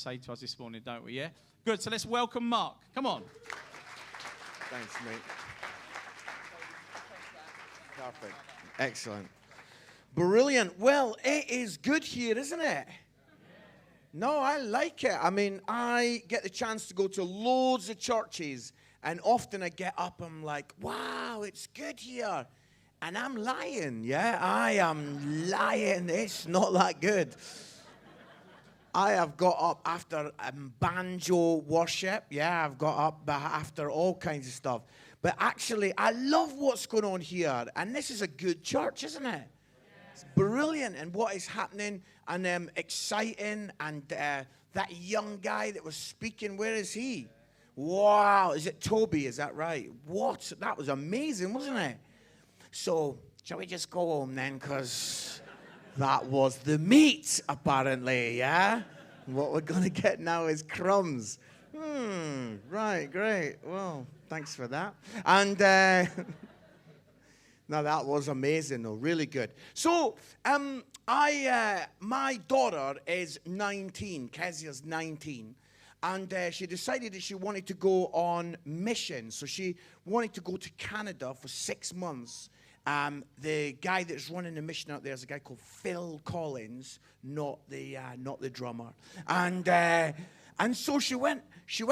say to us this morning, don't we, yeah? Good, so let's welcome Mark. Come on. Thanks, mate. Perfect. Excellent. Brilliant. Well, it is good here, isn't it? No, I like it. I mean, I get the chance to go to loads of churches, and often I get up, I'm like, wow, it's good here. And I'm lying, yeah? I am lying. It's not that good. I have got up after banjo worship. Yeah, I've got up after all kinds of stuff. But actually, I love what's going on here. And this is a good church, isn't it? It's brilliant. And what is happening and exciting. And that young guy that was speaking, where is he? Wow. Is it Toby? Is that right? What? That was amazing, wasn't it? So, shall we just go home then? Because that was the meat, apparently, yeah? What we're going to get now is crumbs. Right, great. Well, thanks for that. And now that was amazing, though, really good. So, my daughter is 19. Kezia's 19. And she decided that she wanted to go on mission. So she wanted to go to Canada for 6 months. The guy that's running the mission out there is a guy called Phil Collins, not the drummer. And so she went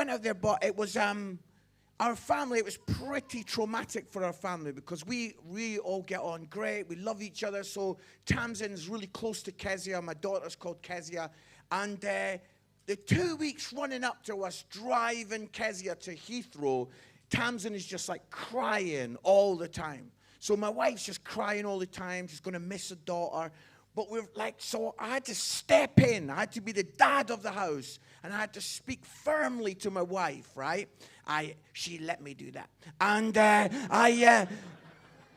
out there, but it was our family. It was pretty traumatic for our family because we all get on great. We love each other. So Tamsin's really close to Kezia. My daughter's called Kezia, and the 2 weeks running up to us driving Kezia to Heathrow, Tamsin is just like crying all the time. So my wife's just crying all the time. She's going to miss her daughter. But we're like, so I had to step in. I had to be the dad of the house. And I had to speak firmly to my wife, right? She let me do that. And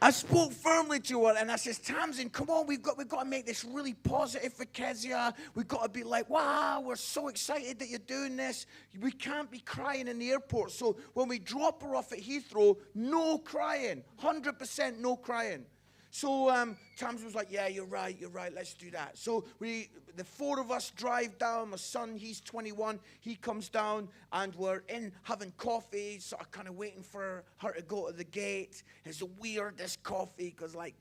I spoke firmly to her, and I says, Tamsin, come on, we've got to make this really positive for Kezia. We've got to be like, wow, we're so excited that you're doing this. We can't be crying in the airport. So when we drop her off at Heathrow, no crying, 100% no crying. So Tamsin was like, yeah, you're right, let's do that. So the four of us drive down. My son, he's 21, he comes down, and we're in having coffee, sort of kind of waiting for her to go to the gate. It's the weirdest coffee, because like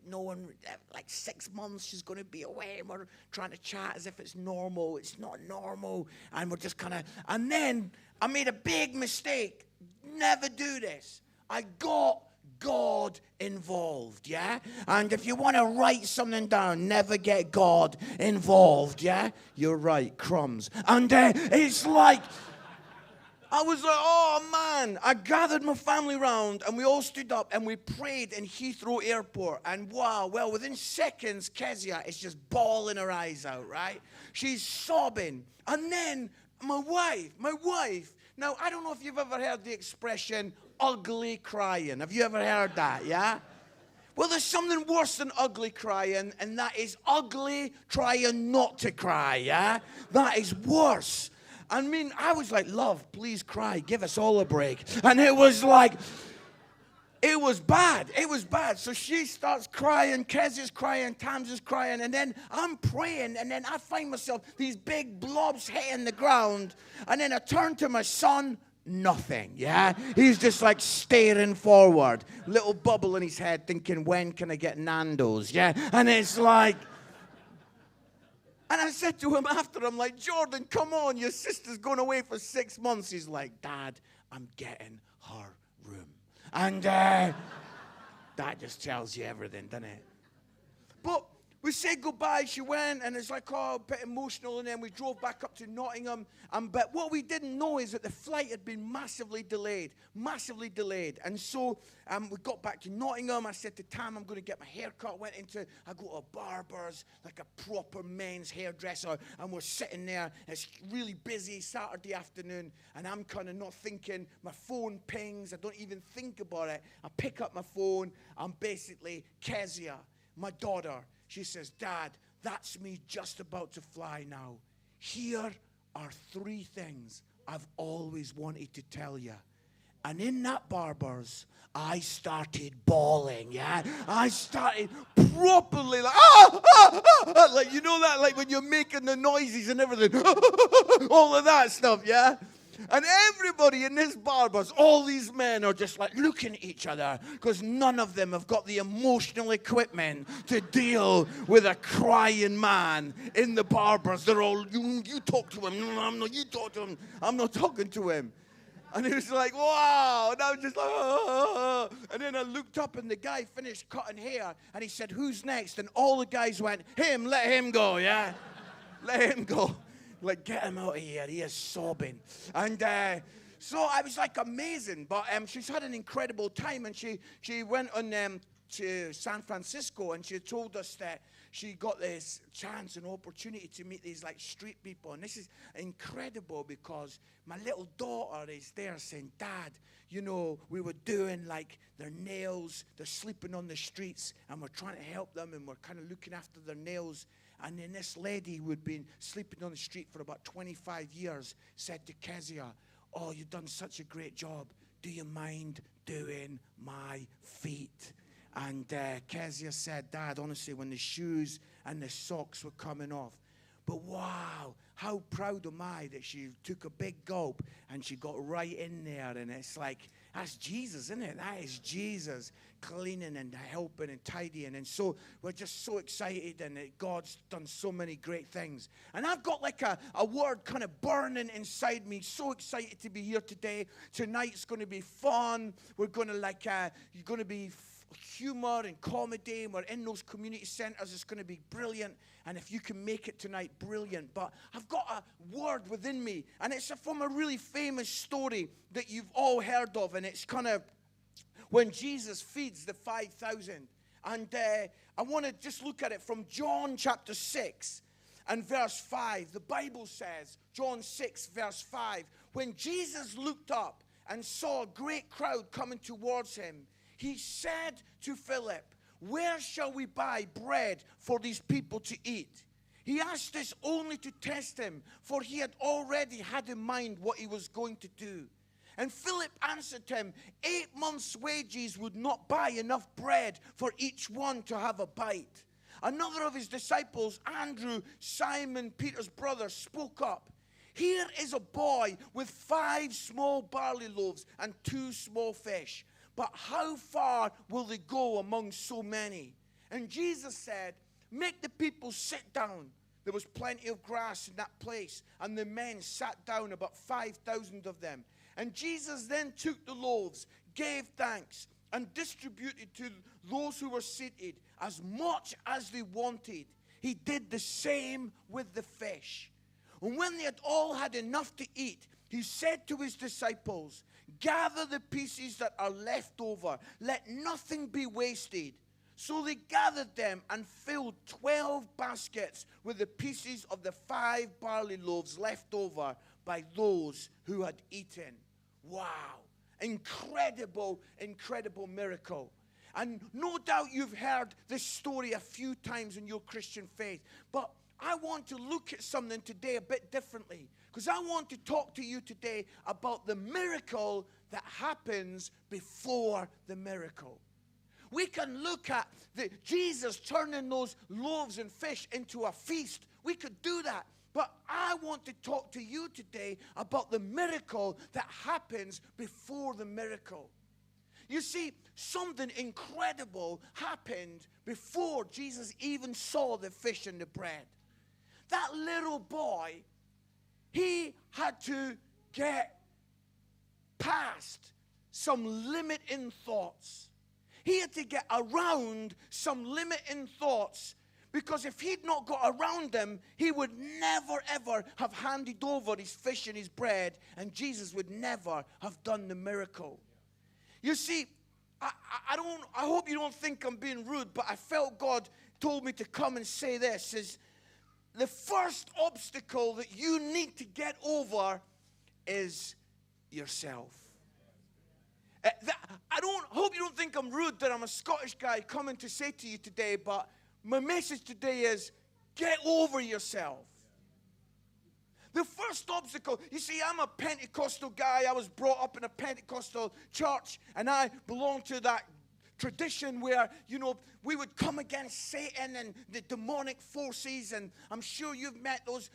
6 months she's going to be away, and we're trying to chat as if it's normal. It's not normal, and we're just kind of, and then I made a big mistake. Never do this. I got God involved, yeah? And if you want to write something down, never get God involved, yeah? You're right, crumbs. And it's like, I was like, oh man, I gathered my family round and we all stood up and we prayed in Heathrow Airport. And wow, well, within seconds, Kezia is just bawling her eyes out, right? She's sobbing. And then my wife, now I don't know if you've ever heard the expression, ugly crying. Have you ever heard that, yeah? Well, there's something worse than ugly crying, and that is ugly trying not to cry, yeah? That is worse. I mean, I was like, love, please cry. Give us all a break. And it was like, it was bad. It was bad. So she starts crying, Kezia's crying, Tamsin's crying, and then I'm praying, and then I find myself, these big blobs hitting the ground, and then I turn to my son, nothing, yeah? He's just like staring forward, little bubble in his head thinking, when can I get Nando's, yeah? And it's like, and I said to him after, I'm like, Jordan, come on, your sister's going away for 6 months. He's like, Dad, I'm getting her room. And that just tells you everything, doesn't it? But we said goodbye, she went, and it's like, oh, a bit emotional, and then we drove back up to Nottingham. But what we didn't know is that the flight had been massively delayed. And so we got back to Nottingham. I said to Tam, I'm going to get my hair cut. I go to a barber's, like a proper men's hairdresser, and we're sitting there. It's really busy, Saturday afternoon, and I'm kind of not thinking. My phone pings. I don't even think about it. I pick up my phone. I'm basically Kezia, my daughter. She says, Dad, that's me just about to fly now. Here are 3 things I've always wanted to tell you. And in that barber's, I started bawling, yeah? I started properly like, like, you know that, like when you're making the noises and everything, all of that stuff, yeah? And everybody in this barbers, all these men are just like looking at each other because none of them have got the emotional equipment to deal with a crying man in the barbers. They're all, you talk to him. No, I'm not, you talk to him. I'm not talking to him. And it was like, wow. And I was just like, oh. And then I looked up and the guy finished cutting hair. And he said, who's next? And all the guys went, him, let him go, yeah? Let him go. Like, get him out of here. He is sobbing. And so I was like amazing. But she's had an incredible time. And she went on to San Francisco. And she told us that she got this chance and opportunity to meet these like street people. And this is incredible because my little daughter is there saying, Dad, you know, we were doing like their nails. They're sleeping on the streets. And we're trying to help them. And we're kind of looking after their nails. And then this lady who had been sleeping on the street for about 25 years said to Kezia, oh, you've done such a great job. Do you mind doing my feet? And Kezia said, Dad, honestly, when the shoes and the socks were coming off, but wow, how proud am I that she took a big gulp and she got right in there. And it's like, that's Jesus, isn't it? That is Jesus cleaning and helping and tidying. And so we're just so excited and God's done so many great things. And I've got like a word kind of burning inside me. So excited to be here today. Tonight's going to be fun. We're going to like, you're going to be humor and comedy, and we're in those community centers. It's going to be brilliant, and if you can make it tonight, brilliant. But I've got a word within me, and it's from a really famous story that you've all heard of, and it's kind of when Jesus feeds the 5,000. And I want to just look at it from John chapter 6 and verse 5. The Bible says, John 6 verse 5, when Jesus looked up and saw a great crowd coming towards him, he said to Philip, where shall we buy bread for these people to eat? He asked this only to test him, for he had already had in mind what he was going to do. And Philip answered him, 8 months' wages would not buy enough bread for each one to have a bite. Another of his disciples, Andrew, Simon Peter's brother, spoke up. Here is a boy with 5 small barley loaves and 2 small fish. But how far will they go among so many? And Jesus said, make the people sit down. There was plenty of grass in that place, and the men sat down, about 5,000 of them. And Jesus then took the loaves, gave thanks, and distributed to those who were seated as much as they wanted. He did the same with the fish. And when they had all had enough to eat, he said to his disciples, gather the pieces that are left over. Let nothing be wasted. So they gathered them and filled 12 baskets with the pieces of the 5 barley loaves left over by those who had eaten. Wow. Incredible, incredible miracle. And no doubt you've heard this story a few times in your Christian faith. But I want to look at something today a bit differently. Because I want to talk to you today about the miracle that happens before the miracle. We can look at Jesus turning those loaves and fish into a feast. We could do that. But I want to talk to you today about the miracle that happens before the miracle. You see, something incredible happened before Jesus even saw the fish and the bread. That little boy, he had to get past some limiting thoughts. He had to get around some limiting thoughts, because if he'd not got around them, he would never, ever have handed over his fish and his bread, and Jesus would never have done the miracle. You see, I hope you don't think I'm being rude, but I felt God told me to come and say this, is the first obstacle that you need to get over is yourself. I hope you don't think I'm rude that I'm a Scottish guy coming to say to you today, but my message today is get over yourself. The first obstacle, you see, I'm a Pentecostal guy. I was brought up in a Pentecostal church, and I belong to that tradition where, we would come against Satan and the demonic forces. And I'm sure you've met those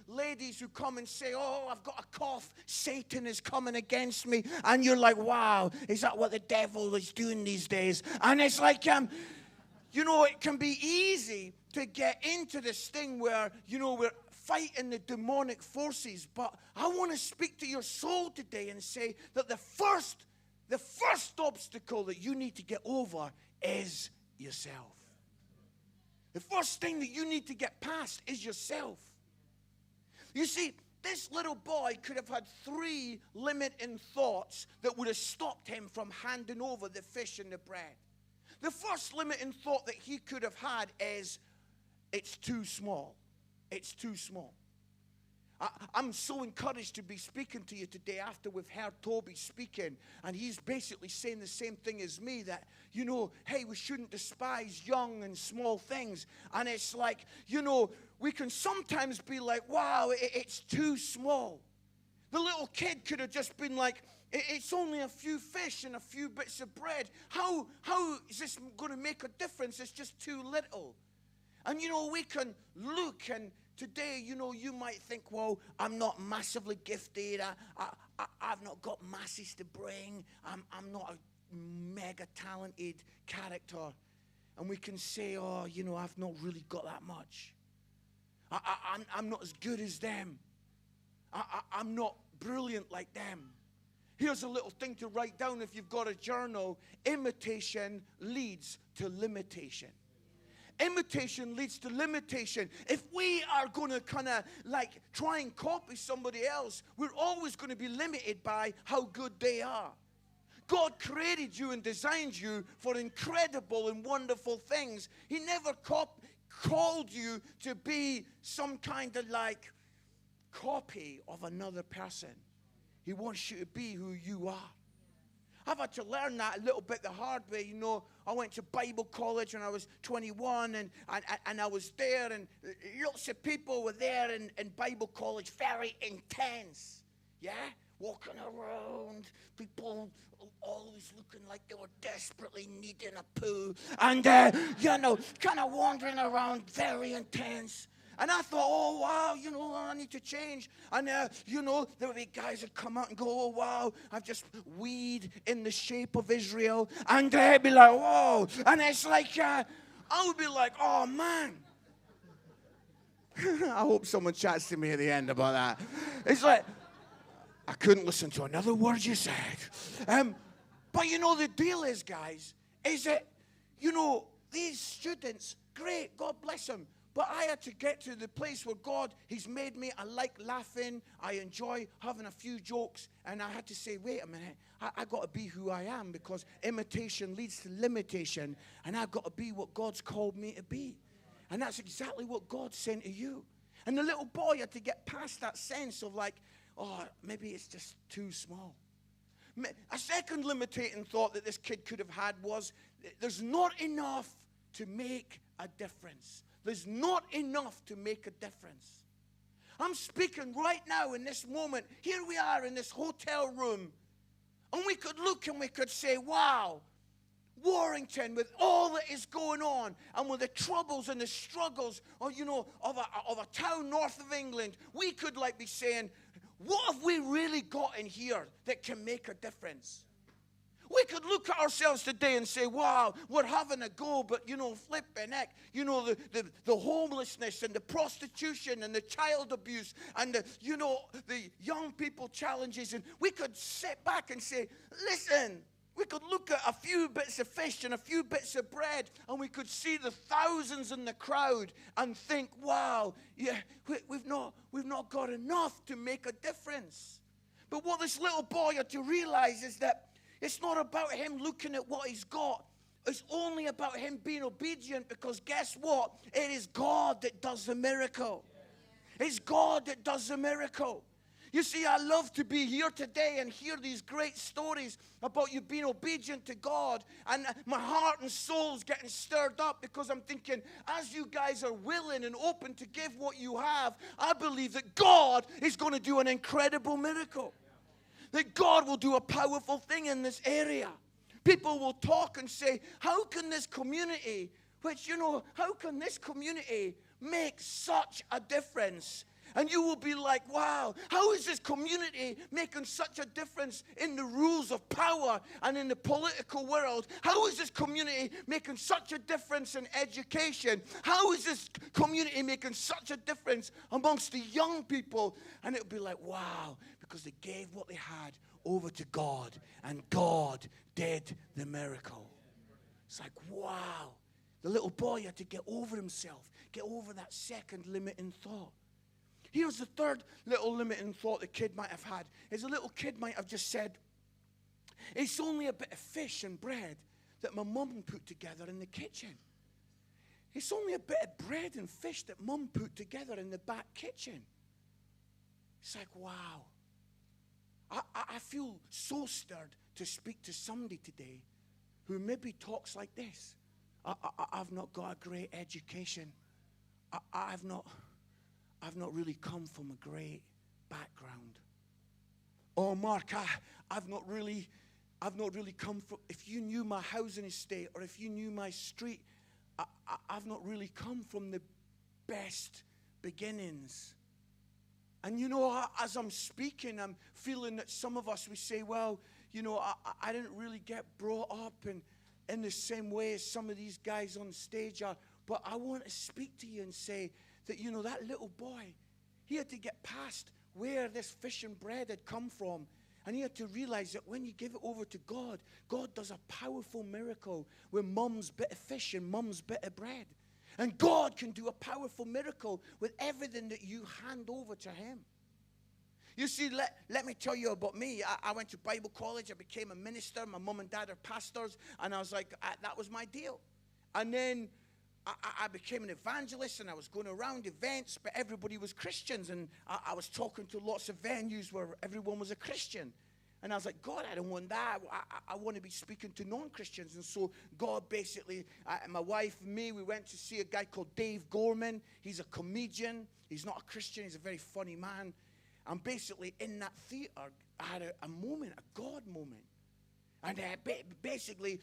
ladies who come and say, oh, I've got a cough. Satan is coming against me. And you're like, wow, is that what the devil is doing these days? And it's like, it can be easy to get into this thing where, we're fighting the demonic forces. But I want to speak to your soul today and say that the first obstacle that you need to get over is yourself. The first thing that you need to get past is yourself. You see, this little boy could have had 3 limiting thoughts that would have stopped him from handing over the fish and the bread. The first limiting thought that he could have had is, it's too small. It's too small. I'm so encouraged to be speaking to you today after we've heard Toby speaking. And he's basically saying the same thing as me, that, hey, we shouldn't despise young and small things. And it's like, we can sometimes be like, wow, it's too small. The little kid could have just been like, it's only a few fish and a few bits of bread. How is this going to make a difference? It's just too little. And, we can look, and today, you might think, well, I'm not massively gifted. I've not got masses to bring. I'm not a mega talented character. And we can say, oh, I've not really got that much. I'm not as good as them. I'm not brilliant like them. Here's a little thing to write down if you've got a journal. Imitation leads to limitation. Imitation leads to limitation. If we are going to kind of try and copy somebody else, we're always going to be limited by how good they are. God created you and designed you for incredible and wonderful things. He never called you to be some kind of copy of another person. He wants you to be who you are. I've had to learn that a little bit the hard way. I went to Bible college when I was 21, and I was there, and lots of people were there in Bible college, very intense, yeah? Walking around, people always looking like they were desperately needing a poo, and, kind of wandering around, very intense. And I thought, oh, wow, I need to change. And, there would be guys that come out and go, oh, wow, I've just weed in the shape of Israel. And they'd be like, whoa. And it's like, I would be like, oh, man. I hope someone chats to me at the end about that. It's like, I couldn't listen to another word you said. But, the deal is, guys, is that, these students, great, God bless them. But I had to get to the place where God, He's made me. I like laughing. I enjoy having a few jokes. And I had to say, wait a minute. I got to be who I am, because imitation leads to limitation. And I've got to be what God's called me to be. And that's exactly what God's saying to you. And the little boy had to get past that sense of oh, maybe it's just too small. A second limiting thought that this kid could have had was, there's not enough to make a difference. There's not enough to make a difference. I'm speaking right now in this moment. Here we are in this hotel room. And we could look and we could say, wow, Warrington, with all that is going on, and with the troubles and the struggles of a town north of England, we could be saying, what have we really got in here that can make a difference? We could look at ourselves today and say, wow, we're having a go, but, flipping heck, the homelessness and the prostitution and the child abuse and the young people challenges. And we could sit back and say, listen, we could look at a few bits of fish and a few bits of bread, and we could see the thousands in the crowd and think, wow, yeah, we've not got enough to make a difference. But what this little boy had to realize is that it's not about him looking at what he's got. It's only about him being obedient, because guess what? It is God that does the miracle. It's God that does the miracle. You see, I love to be here today and hear these great stories about you being obedient to God. And my heart and soul is getting stirred up, because I'm thinking, as you guys are willing and open to give what you have, I believe that God is going to do an incredible miracle. That God will do a powerful thing in this area. People will talk and say, how can this community, how can this community make such a difference? And you will be like, wow, how is this community making such a difference in the rules of power and in the political world? How is this community making such a difference in education? How is this community making such a difference amongst the young people? And it will be like, wow, because they gave what they had over to God, and God did the miracle. It's like, wow. The little boy had to get over himself, get over that second limiting thought. Here's the third little limiting thought the kid might have had. Is a little kid might have just said, it's only a bit of fish and bread that my mum put together in the kitchen. It's only a bit of bread and fish that mum put together in the back kitchen. It's like, wow. I feel so stirred to speak to somebody today who maybe talks like this. I've not got a great education. I've not really come from a great background. Oh, Mark, I've not really come from, if you knew my housing estate or if you knew my street, I've not really come from the best beginnings. And as I'm speaking, I'm feeling that some of us, we say, well, I didn't really get brought up in the same way as some of these guys on stage are. But I want to speak to you and say that, that little boy, he had to get past where this fish and bread had come from. And he had to realize that when you give it over to God, God does a powerful miracle with mum's bit of fish and mum's bit of bread. And God can do a powerful miracle with everything that you hand over to him. You see, let me tell you about me. I went to Bible college. I became a minister. My mom and dad are pastors. And I was like, that was my deal. And then I became an evangelist, and I was going around events, but everybody was Christians. And I was talking to lots of venues where everyone was a Christian. And I was like, God, I don't want that. I want to be speaking to non-Christians. And so God basically, my wife and me, we went to see a guy called Dave Gorman. He's a comedian. He's not a Christian. He's a very funny man. And basically in that theater, I had a moment, a God moment. And basically,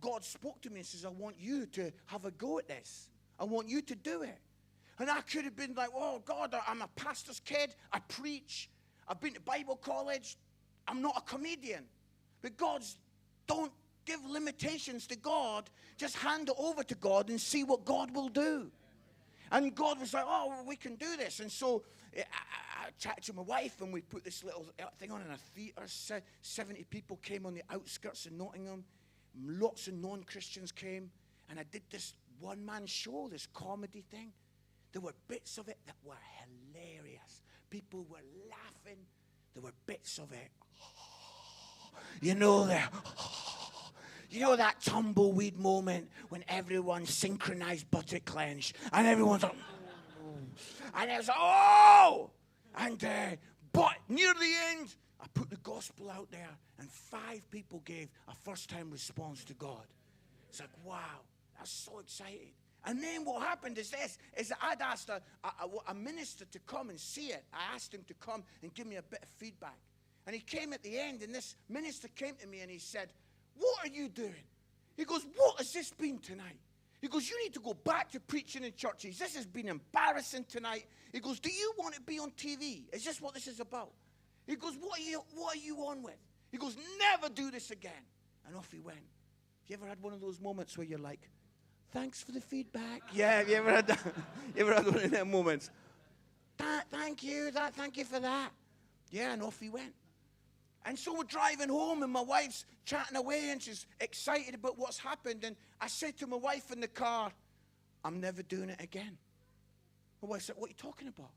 God spoke to me and says, I want you to have a go at this. I want you to do it. And I could have been like, oh, God, I'm a pastor's kid. I preach. I've been to Bible college. I'm not a comedian. But don't give limitations to God. Just hand it over to God and see what God will do. And God was like, oh, well, we can do this. And so I chatted to my wife, and we put this little thing on in a theater. 70 people came on the outskirts of Nottingham. Lots of non-Christians came. And I did this one-man show, this comedy thing. There were bits of it that were hilarious. People were laughing. There were bits of it. That tumbleweed moment when everyone synchronized buttock clench and everyone's like, and it was like, oh! And but near the end, I put the gospel out there, and 5 people gave a first-time response to God. It's like, wow, that's so exciting. And then what happened is that I'd asked a minister to come and see it. I asked him to come and give me a bit of feedback. And he came at the end, and this minister came to me and he said, what are you doing? He goes, what has this been tonight? He goes, you need to go back to preaching in churches. This has been embarrassing tonight. He goes, do you want to be on TV? Is this what this is about? He goes, what are you on with? He goes, never do this again. And off he went. Have you ever had one of those moments where you're like, thanks for the feedback? Yeah, have you ever had that? You ever had one of them moments? Thank you for that. Yeah, and off he went. And so we're driving home, and my wife's chatting away, and she's excited about what's happened. And I said to my wife in the car, I'm never doing it again. My wife said, what are you talking about?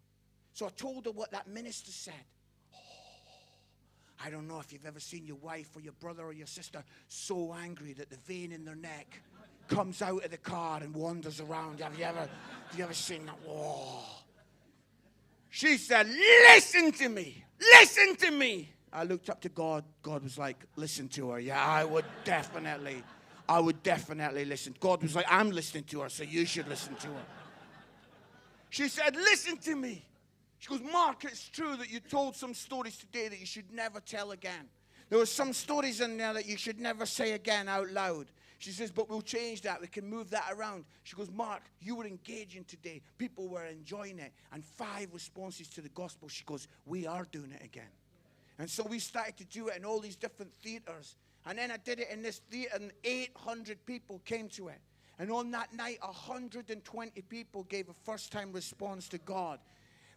So I told her what that minister said. I don't know if you've ever seen your wife or your brother or your sister so angry that the vein in their neck comes out of the car and wanders around. Have you ever seen that? Oh. She said, listen to me. Listen to me. I looked up to God. God was like, listen to her. Yeah, I would definitely listen. God was like, I'm listening to her, so you should listen to her. She said, listen to me. She goes, Mark, it's true that you told some stories today that you should never tell again. There were some stories in there that you should never say again out loud. She says, but we'll change that. We can move that around. She goes, Mark, you were engaging today. People were enjoying it. And 5 responses to the gospel. She goes, we are doing it again. And so we started to do it in all these different theaters. And then I did it in this theater, and 800 people came to it. And on that night, 120 people gave a first-time response to God.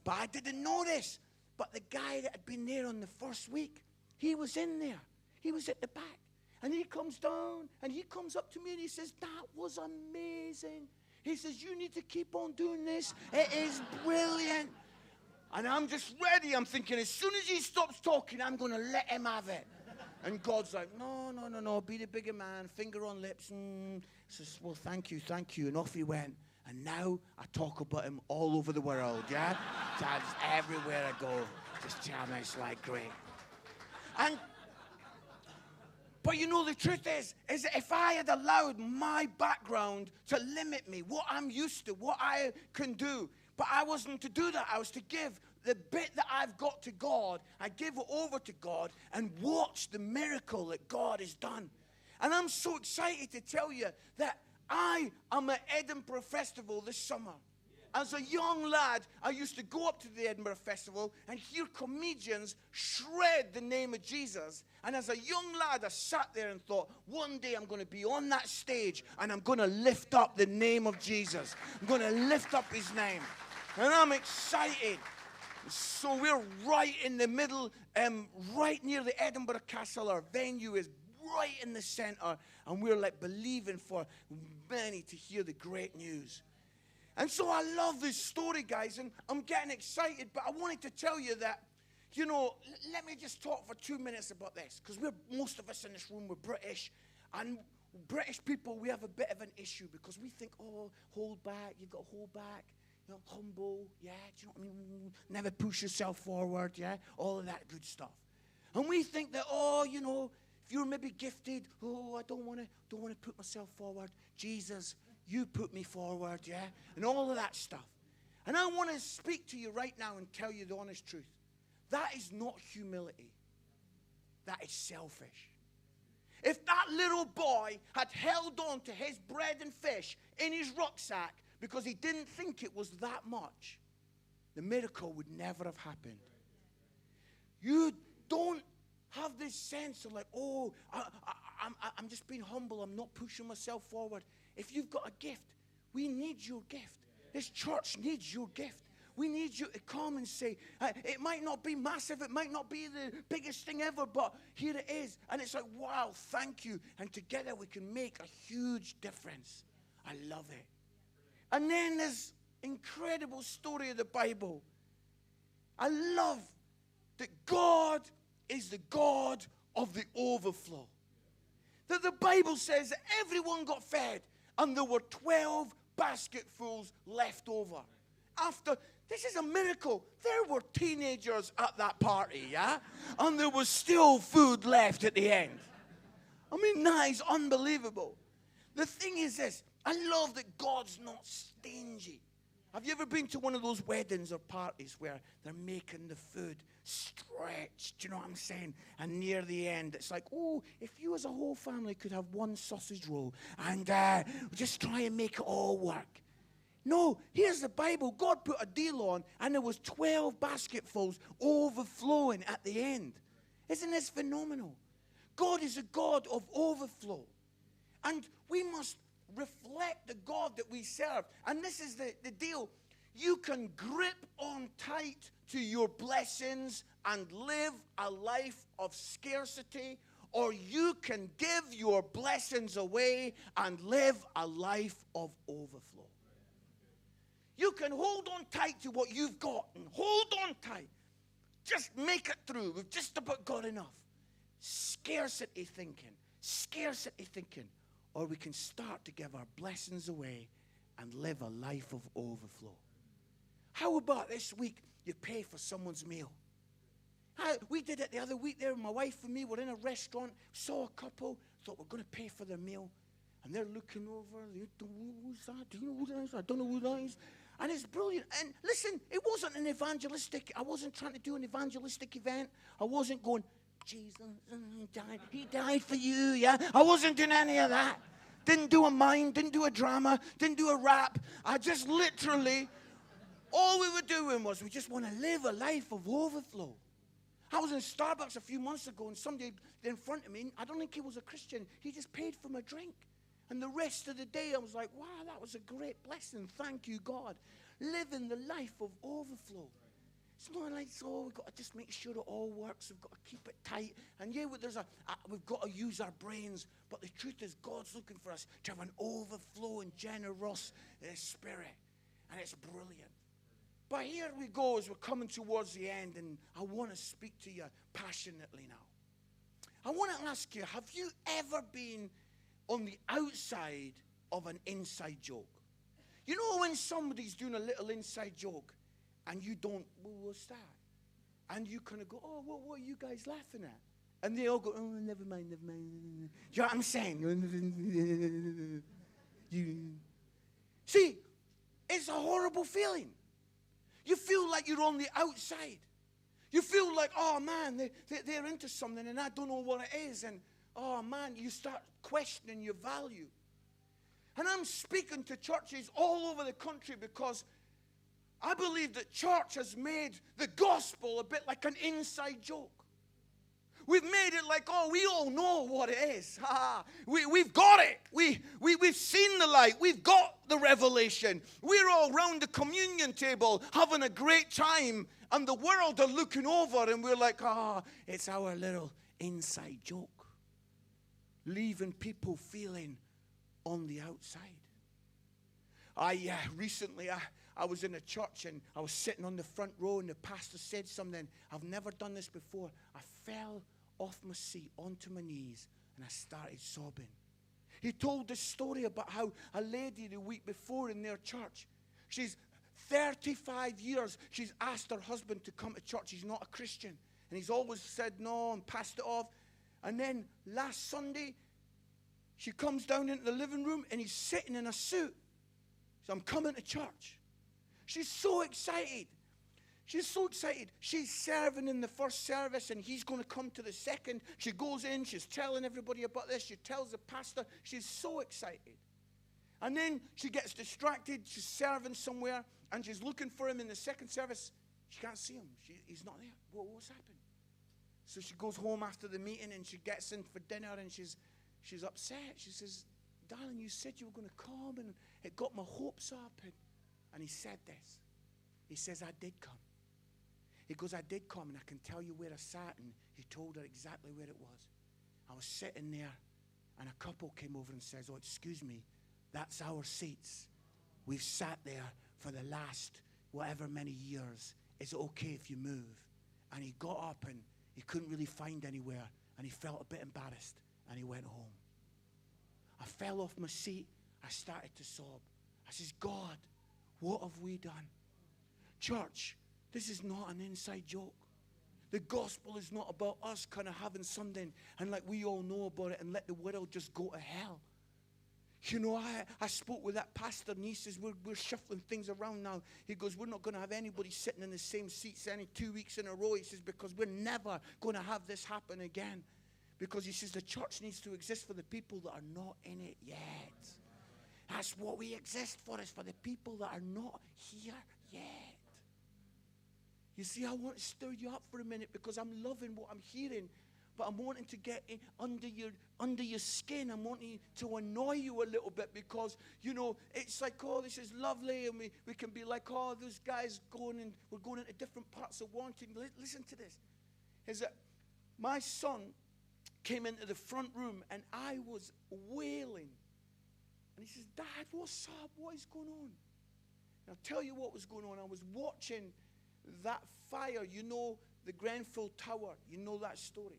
But I didn't know this. But the guy that had been there on the first week, he was in there. He was at the back. And he comes down, and he comes up to me, and he says, that was amazing. He says, you need to keep on doing this. It is brilliant. And I'm just ready. I'm thinking, as soon as he stops talking, I'm going to let him have it. And God's like, no, be the bigger man, finger on lips. He says, well, thank you. And off he went. And now I talk about him all over the world, yeah? That's everywhere I go. Just tell me it's like great. But you know, the truth is that if I had allowed my background to limit me, what I'm used to, what I can do, but I wasn't to do that. I was to give the bit that I've got to God. I give it over to God and watch the miracle that God has done. And I'm so excited to tell you that I am at Edinburgh Festival this summer. As a young lad, I used to go up to the Edinburgh Festival and hear comedians shred the name of Jesus. And as a young lad, I sat there and thought, one day I'm going to be on that stage and I'm going to lift up the name of Jesus. I'm going to lift up his name. And I'm excited. So we're right in the middle, right near the Edinburgh Castle. Our venue is right in the center. And we're like believing for many to hear the great news. And so I love this story, guys, and I'm getting excited, but I wanted to tell you that, you know, let me just talk for 2 minutes about this, because most of us in this room, we're British, and British people, we have a bit of an issue, because we think, oh, hold back, you've got to hold back, you know, humble, yeah, do you know what I mean, never push yourself forward, yeah, all of that good stuff. And we think that, oh, you know, if you're maybe gifted, oh, I don't want to put myself forward, Jesus, you put me forward, yeah? And all of that stuff. And I want to speak to you right now and tell you the honest truth. That is not humility. That is selfish. If that little boy had held on to his bread and fish in his rucksack because he didn't think it was that much, the miracle would never have happened. You don't have this sense of like, oh, I'm just being humble. I'm not pushing myself forward. If you've got a gift, we need your gift. This church needs your gift. We need you to come and say, it might not be massive, it might not be the biggest thing ever, but here it is. And it's like, wow, thank you. And together we can make a huge difference. I love it. And then this incredible story of the Bible. I love that God is the God of the overflow. That the Bible says that everyone got fed, and there were 12 basketfuls left over. This is a miracle. There were teenagers at that party, yeah? And there was still food left at the end. I mean, that is unbelievable. The thing is this, I love that God's not stingy. Have you ever been to one of those weddings or parties where they're making the food stretched, you know what I'm saying? And near the end, it's like, oh, if you as a whole family could have one sausage roll and just try and make it all work. No, here's the Bible. God put a deal on, and there was 12 basketfuls overflowing at the end. Isn't this phenomenal? God is a God of overflow. And we must reflect the God that we serve. And this is the deal. You can grip on tight to your blessings and live a life of scarcity, or you can give your blessings away and live a life of overflow. You can hold on tight to what you've got and hold on tight. Just make it through. We've just about got enough. Scarcity thinking. Or we can start to give our blessings away and live a life of overflow. How about this week you pay for someone's meal? We did it the other week there. My wife and me were in a restaurant, saw a couple, thought we're going to pay for their meal. And they're looking over. Who's that? Do you know who that is? I don't know who that is. And it's brilliant. And listen, it wasn't an evangelistic. I wasn't trying to do an evangelistic event. I wasn't going, Jesus, he died for you, yeah? I wasn't doing any of that. Didn't do a mime, didn't do a drama, didn't do a rap. I just literally, all we were doing was we just want to live a life of overflow. I was in Starbucks a few months ago, and somebody in front of me, I don't think he was a Christian, he just paid for my drink. And the rest of the day, I was like, wow, that was a great blessing. Thank you, God. Living the life of overflow. It's not like, oh, we've got to just make sure it all works. We've got to keep it tight. And yeah, we've got to use our brains. But the truth is, God's looking for us to have an overflowing, generous spirit. And it's brilliant. But here we go as we're coming towards the end. And I want to speak to you passionately now. I want to ask you, have you ever been on the outside of an inside joke? You know when somebody's doing a little inside joke and you don't, well, what's that? And you kind of go, oh, what are you guys laughing at? And they all go, oh, never mind, never mind. Do you know what I'm saying? See, it's a horrible feeling. You feel like you're on the outside. You feel like, oh, man, they're into something and I don't know what it is. And, oh, man, you start questioning your value. And I'm speaking to churches all over the country because I believe that church has made the gospel a bit like an inside joke. We've made it like, oh, we all know what it is. We've got it. We've seen the light. We've got the revelation. We're all round the communion table having a great time. And the world are looking over and we're like, it's our little inside joke. Leaving people feeling on the outside. Recently I was in a church and I was sitting on the front row and the pastor said something. I've never done this before. I fell off my seat onto my knees and I started sobbing. He told this story about how a lady the week before in their church, she's 35 years, she's asked her husband to come to church. He's not a Christian. And he's always said no and passed it off. And then last Sunday, she comes down into the living room and he's sitting in a suit. So I'm coming to church. She's so excited. She's so excited. She's serving in the first service and he's going to come to the second. She goes in. She's telling everybody about this. She tells the pastor. She's so excited. And then she gets distracted. She's serving somewhere and she's looking for him in the second service. She can't see him. He's not there. What's happened? So she goes home after the meeting and she gets in for dinner and she's upset. She says, darling, you said you were going to come and it got my hopes up. And he said this. He says, I did come. He goes, I did come and I can tell you where I sat. And he told her exactly where it was. I was sitting there and a couple came over and says, oh, excuse me, that's our seats. We've sat there for the last whatever many years. Is it okay if you move? And he got up and he couldn't really find anywhere and he felt a bit embarrassed and he went home. I fell off my seat. I started to sob. I says, God, what have we done? Church, this is not an inside joke. The gospel is not about us kind of having something and like we all know about it and let the world just go to hell. You know, I spoke with that pastor and he says, we're shuffling things around now. He goes, we're not going to have anybody sitting in the same seats any 2 weeks in a row. He says, because we're never going to have this happen again. Because he says the church needs to exist for the people that are not in it yet. That's what we exist for, is for the people that are not here yet. You see, I want to stir you up for a minute because I'm loving what I'm hearing. But I'm wanting to get in under your skin. I'm wanting to annoy you a little bit because, you know, it's like, oh, this is lovely. And we can be like, oh, those guys we're going into different parts of wanting. Listen to this. Is that my son came into the front room and I was wailing. And he says, Dad, what's up? What is going on? And I'll tell you what was going on. I was watching that fire, you know, the Grenfell Tower. You know that story.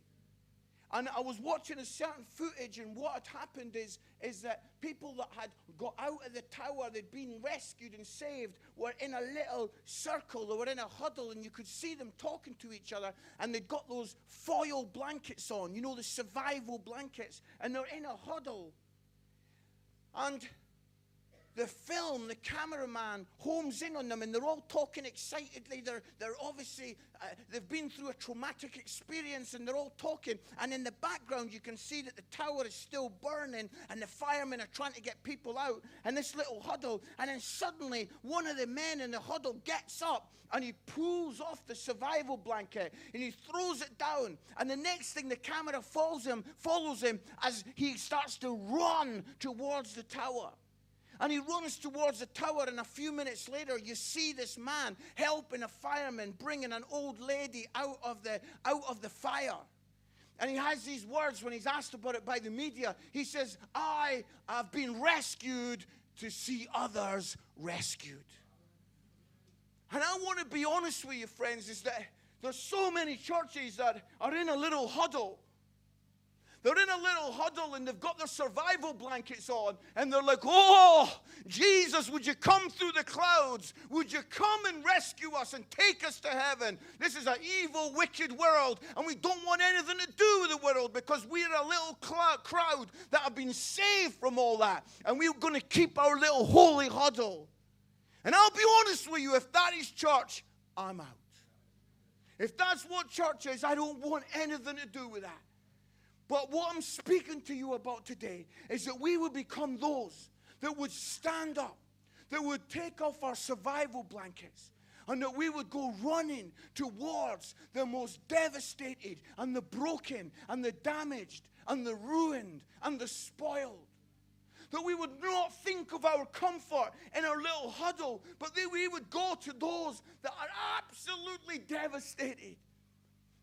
And I was watching a certain footage, and what had happened is that people that had got out of the tower, they'd been rescued and saved, were in a little circle, they were in a huddle, and you could see them talking to each other, and they'd got those foil blankets on, you know, the survival blankets, and they're in a huddle. And film, the cameraman homes in on them, and they're all talking excitedly. They're obviously, they've been through a traumatic experience, and they're all talking. And in the background, you can see that the tower is still burning, and the firemen are trying to get people out, and this little huddle. And then suddenly, one of the men in the huddle gets up, and he pulls off the survival blanket, and he throws it down. And the next thing, the camera follows him as he starts to run towards the tower. And he runs towards the tower, and a few minutes later, you see this man helping a fireman, bringing an old lady out of the fire. And he has these words when he's asked about it by the media. He says, I have been rescued to see others rescued. And I want to be honest with you, friends, is that there's so many churches that are in a little huddle. They're in a little huddle, and they've got their survival blankets on, and they're like, oh, Jesus, would you come through the clouds? Would you come and rescue us and take us to heaven? This is an evil, wicked world, and we don't want anything to do with the world because we're a little crowd that have been saved from all that, and we're going to keep our little holy huddle. And I'll be honest with you, if that is church, I'm out. If that's what church is, I don't want anything to do with that. But what I'm speaking to you about today is that we would become those that would stand up, that would take off our survival blankets, and that we would go running towards the most devastated and the broken and the damaged and the ruined and the spoiled. That we would not think of our comfort in our little huddle, but that we would go to those that are absolutely devastated.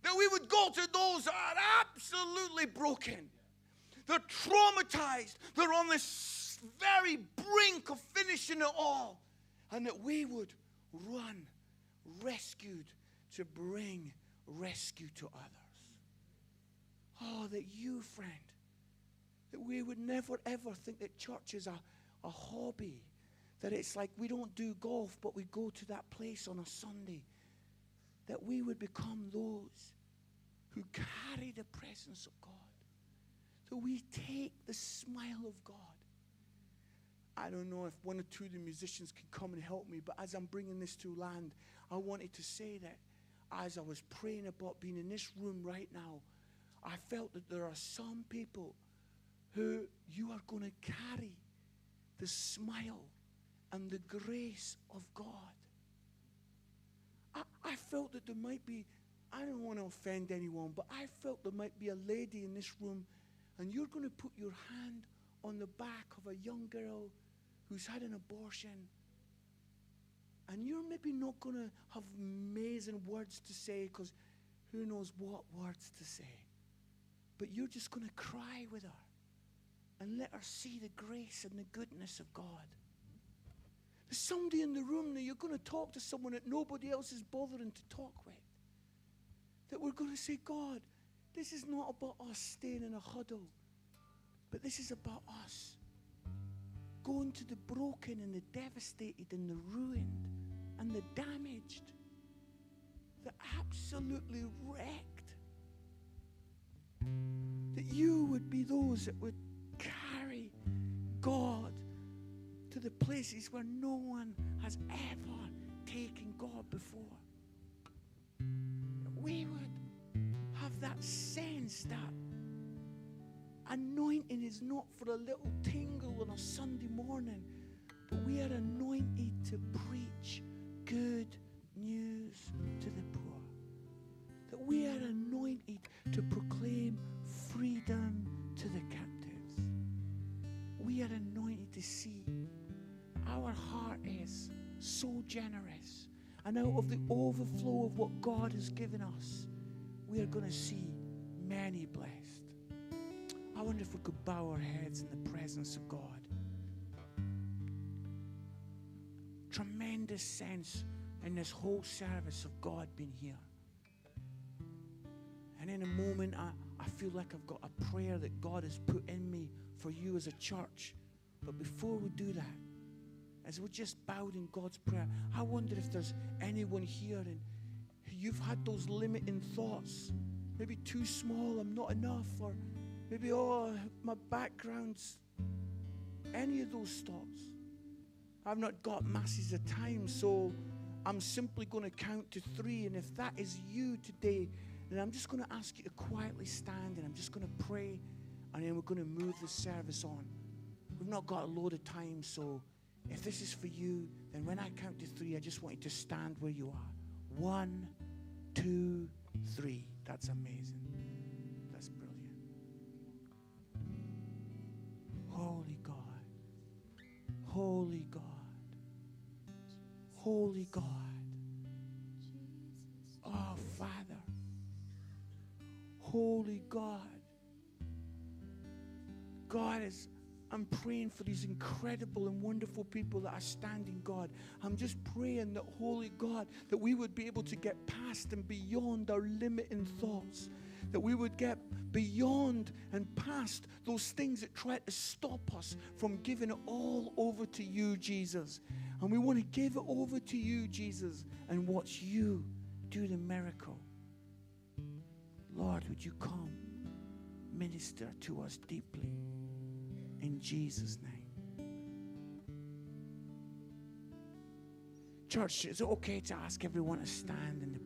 That we would go to those that are absolutely broken. They're traumatized. They're on this very brink of finishing it all. And that we would run rescued to bring rescue to others. Oh, that you, friend, that we would never ever think that church is a hobby. That it's like we don't do golf, but we go to that place on a Sunday. That we would become those who carry the presence of God. That we take the smile of God. I don't know if one or two of the musicians can come and help me, but as I'm bringing this to land, I wanted to say that as I was praying about being in this room right now, I felt that there are some people who you are going to carry the smile and the grace of God. I felt that there might be, I don't want to offend anyone, but I felt there might be a lady in this room, and you're going to put your hand on the back of a young girl who's had an abortion, and you're maybe not going to have amazing words to say, because who knows what words to say, but you're just going to cry with her and let her see the grace and the goodness of God. There's somebody in the room that you're going to talk to someone that nobody else is bothering to talk with. That we're going to say, God, this is not about us staying in a huddle, but this is about us going to the broken and the devastated and the ruined and the damaged, the absolutely wrecked. That you would be those that would carry God to the places where no one has ever taken God before. We would have that sense that anointing is not for a little tingle on a Sunday morning, but we are anointed to preach good news to the poor. That we are anointed to proclaim freedom to the captives. We are anointed to see our heart is so generous, and out of the overflow of what God has given us, we are going to see many blessed. I wonder if we could bow our heads in the presence of God. Tremendous sense in this whole service of God being here. And in a moment, I feel like I've got a prayer that God has put in me for you as a church. But before we do that, as we just bowed in God's prayer, I wonder if there's anyone here and you've had those limiting thoughts. Maybe too small, I'm not enough, or maybe, oh, my background's, any of those thoughts. I've not got masses of time, so I'm simply going to count to 3. And if that is you today, then I'm just going to ask you to quietly stand, and I'm just going to pray, and then we're going to move the service on. We've not got a load of time, so if this is for you, then when I count to 3, I just want you to stand where you are. 1, 2, 3. That's amazing. That's brilliant. Holy God. Holy God. Holy God. Oh, Father. Holy God. God, I'm praying for these incredible and wonderful people that are standing, God. I'm just praying that, Holy God, that we would be able to get past and beyond our limiting thoughts. That we would get beyond and past those things that try to stop us from giving it all over to you, Jesus. And we want to give it over to you, Jesus, and watch you do the miracle. Lord, would you come, minister to us deeply, in Jesus' name. Church, is it okay to ask everyone to stand in the